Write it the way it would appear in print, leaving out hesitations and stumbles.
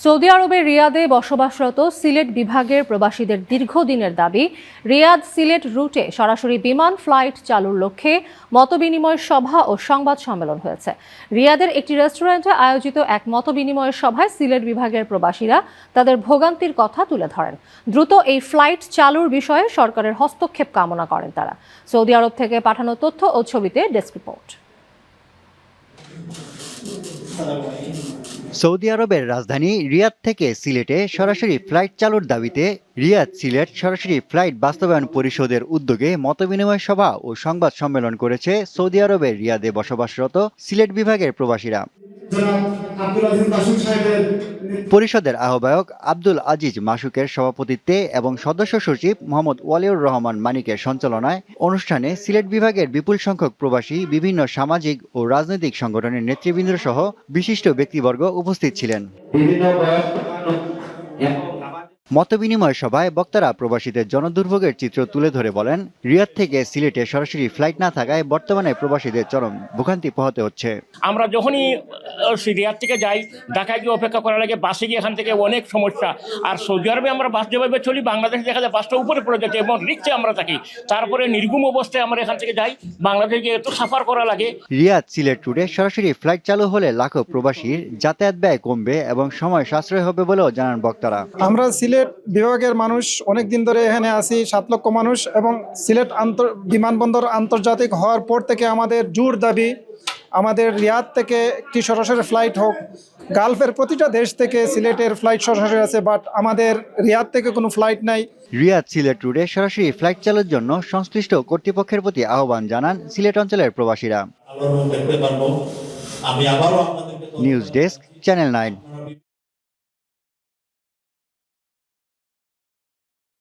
Saudi আরবের রিয়াদে বসবাসরত সিলেট বিভাগের প্রবাসীদের দীর্ঘদিনের দাবি রিয়াদ সিলেট রুটে সরাসরি বিমান ফ্লাইট চালুর লক্ষ্যে মতবিনিময় সভা ও সংবাদ সম্মেলন হয়েছে। রিয়াদের একটি রেস্টুরেন্টে আয়োজিত এক মতবিনিময় সভায় সিলেট বিভাগের প্রবাসীরা তাদের ভোগান্তির কথা তুলে ধরেন। দ্রুত এই ফ্লাইট চালুর বিষয়ে সরকারের হস্তক্ষেপ কামনা করেন তারা। সৌদি আরব থেকে পাঠানো তথ্য ও ছবিতে ডেস্ক রিপোর্ট। সৌদি আরবের রাজধানী রিয়াদ থেকে সিলেটে সরাসরি ফ্লাইট চালুর দাবিতে রিয়াদ সিলেট সরাসরি ফ্লাইট বাস্তবায়ন পরিষদের উদ্যোগে মতবিনিময় সভা ও সংবাদ সম্মেলন করেছে সৌদি আরবের রিয়াদে বসবাসরত সিলেট বিভাগের প্রবাসীরা। পরিষদের আহ্বায়ক আব্দুল আজিজ মাসুকের সভাপতিত্বে এবং সদস্য সচিব মোহাম্মদ ওয়ালিউর রহমান মানিকের সঞ্চালনায় অনুষ্ঠানে সিলেট বিভাগের বিপুল সংখ্যক প্রবাসী, বিভিন্ন সামাজিক ও রাজনৈতিক সংগঠনের নেতৃবৃন্দ সহ বিশিষ্ট ব্যক্তিবর্গ উপস্থিত ছিলেন। মতবিনিময় সভায় বক্তারা প্রবাসীদের জনদুর্ভোগের চিত্র তুলে ধরে বলেন, রিয়াদ থেকে সিলেটে সরাসরি ফ্লাইট না থাকায় বর্তমানে প্রবাসীদের চরম ভোগান্তি পোহাতে হচ্ছে। আমরা যখনই রিয়াদ থেকে যাই, ঢাকায় গিয়ে অপেক্ষা করা লাগে, বাসে গিয়ে এখান থেকে অনেক সমস্যা। আর সৌদি আরবে আমরা বাস যেভাবে চলি, বাংলাদেশে দেখা যায় বাসটা উপরে পড়ে যাচ্ছে এবং রিক্সে আমরা থাকি। তারপরে নির্গুম অবস্থায় আমরা এখান থেকে যাই, বাংলাদেশে গিয়ে একটু সাফার করা লাগে। রিয়াদ সিলেট রুটে সরাসরি ফ্লাইট চালু হলে লাখো প্রবাসীর যাতায়াত ব্যয় কমবে এবং সময় সাশ্রয় হবে বলেও জানান বক্তারা। আমরা সিলেট বিভাগের মানুষ অনেক দিন ধরে এখানে আছি, 7 লক্ষ মানুষ, এবং সিলেট বিমানবন্দর আন্তর্জাতিক হওয়ার পর থেকে আমাদের জোর দাবি আমাদের রিয়াদ থেকে একটি সরাসরি ফ্লাইট হোক। গালফের প্রতিটা দেশ থেকে সিলেটের ফ্লাইট সরাসরি আছে, বাট আমাদের রিয়াদ থেকে কোনো ফ্লাইট নাই। রিয়াদ সিলেট রুটে সরাসরি ফ্লাইট চালুর জন্য সংশ্লিষ্ট কর্তৃপক্ষের প্রতি আহ্বান জানান সিলেট অঞ্চলের প্রবাসীরা। News desk, channel 9।